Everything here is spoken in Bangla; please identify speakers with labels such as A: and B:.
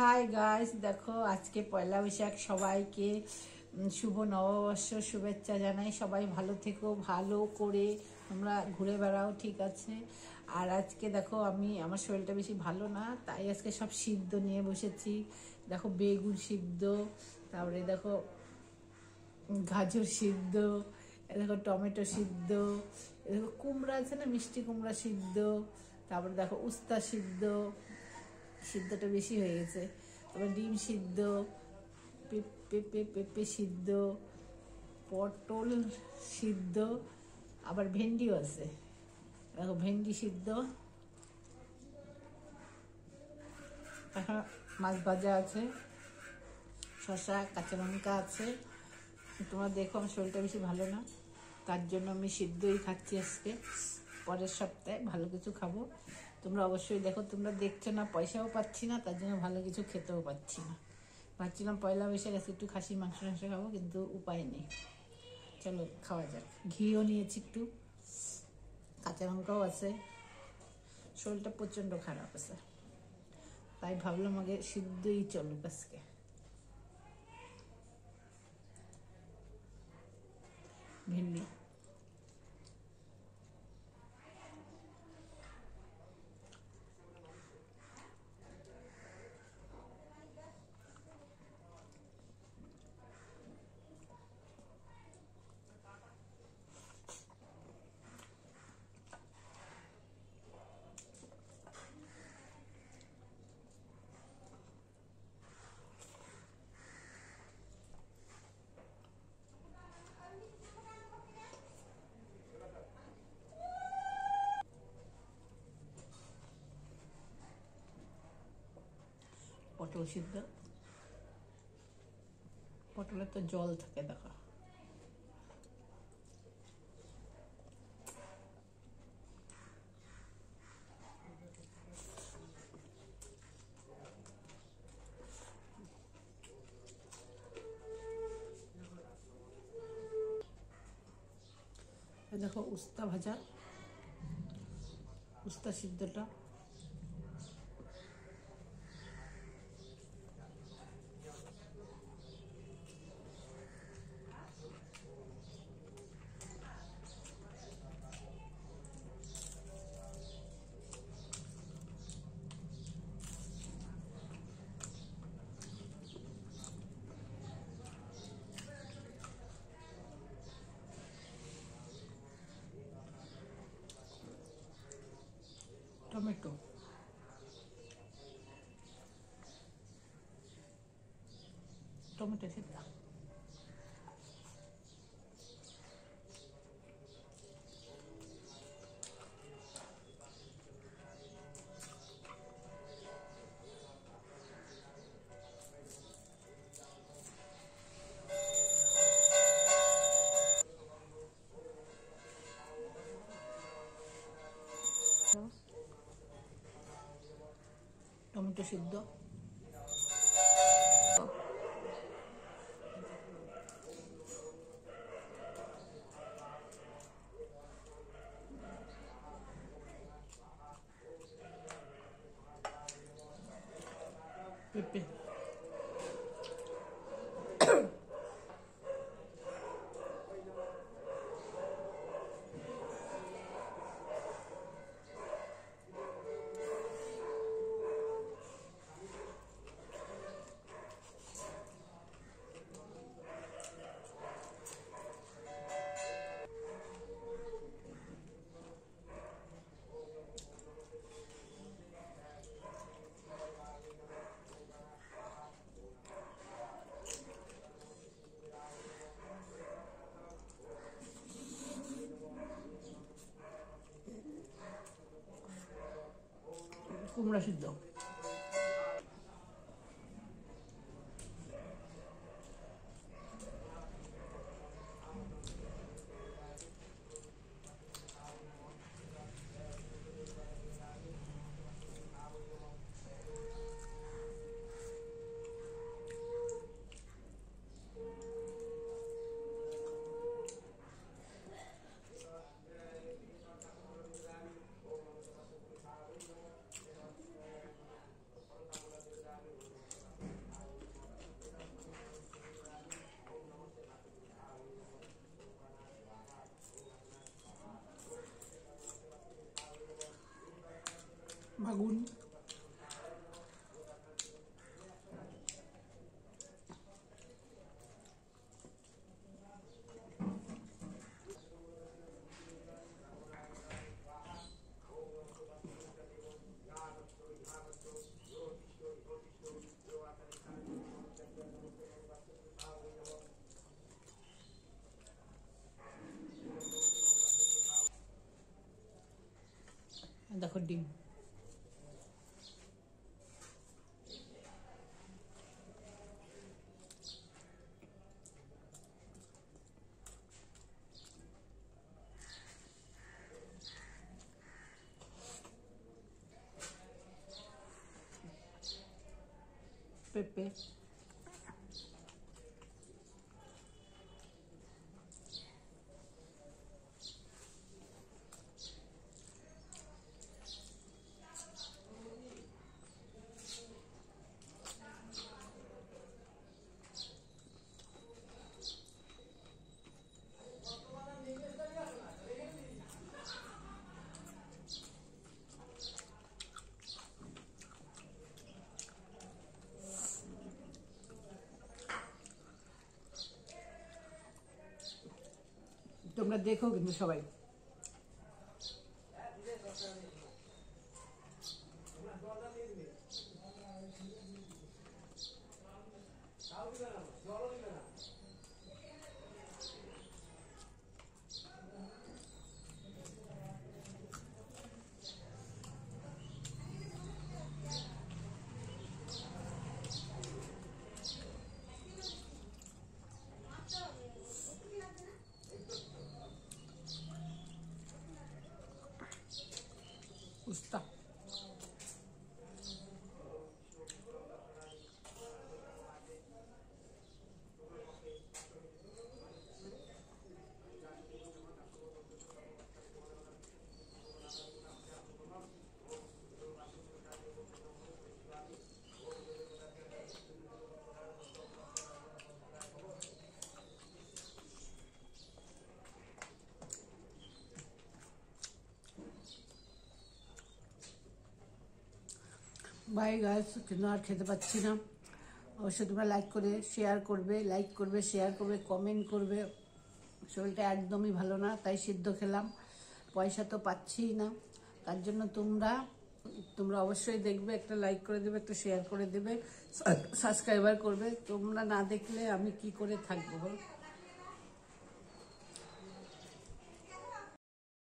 A: হাই গাইস, দেখো আজকে পয়লা বৈশাখ। সবাইকে শুভ নববর্ষ শুভেচ্ছা জানাই। সবাই ভালো থেকো, ভালো করে তোমরা ঘুরে বেড়াও, ঠিক আছে? আর আজকে দেখো আমার শরীরটা বেশি ভালো না, তাই আজকে সব সিদ্ধ নিয়ে বসেছি। দেখো বেগুন সিদ্ধ, তারপরে দেখো গাজর সিদ্ধ, দেখো টমেটো সিদ্ধ, দেখো কুমড়া আছে না, মিষ্টি কুমড়া সিদ্ধ, তারপরে দেখো উস্তা সিদ্ধ, সিদ্ধটা বেশি হয়ে গেছে, তারপর ডিম সিদ্ধ, পেঁপে পেঁপে সিদ্ধ, পটল সিদ্ধ, আবার ভেন্ডিও আছে, দেখো ভেন্ডি সিদ্ধ, এখন মাছ ভাজা আছে, শসা কাঁচা লঙ্কা আছে। তোমরা দেখো আমার শরীরটা বেশি ভালো না, তার জন্য আমি সিদ্ধই খাচ্ছি আজকে। পরের সপ্তাহে ভালো কিছু খাবো। তোমরা অবশ্যই দেখো, তোমরা দেখছো না, পয়সাও পাচ্ছি না, তার জন্য ভালো কিছু খেতেও পাচ্ছি না। ভাবছিলাম পয়লা বৈশাখ আজকে একটু খাসি মাংস খাবো, কিন্তু উপায় নেই। চলো খাওয়া যাক। ঘিও নিয়েছি একটু, কাঁচা লঙ্কাও আছে। শরীরটা প্রচণ্ড খারাপ আছে, তাই ভাবলাম আগে সিদ্ধই চলুক আজকে। ভেন্ডি পটল সিদ্ধ, পটলের তো জল থাকে দেখো। দেখো উস্তা ভাজা, উস্তা সিদ্ধটা, টমেটো, টমেটো সিদ্ধ, টমেটো সিদ্ধ, পেঁপে, কুমড়া সিদ্ধ, ডিম। পেঁপে, তোমরা দেখো কিন্তু সবাই। উস্তা, বাই গাইস, কিন্তু আর খেতে পাচ্ছি না। অবশ্যই তোমরা লাইক করে শেয়ার করবে, লাইক করবে, শেয়ার করবে, কমেন্ট করবে। শরীরটা একদমই ভালো না, তাই সিদ্ধ খেলাম। পয়সা তো পাচ্ছিই না, তার জন্য তোমরা অবশ্যই দেখবে, একটা লাইক করে দেবে, একটা শেয়ার করে দেবে, সাবস্ক্রাইবার করবে। তোমরা না দেখলে আমি কি করে থাকবো বল?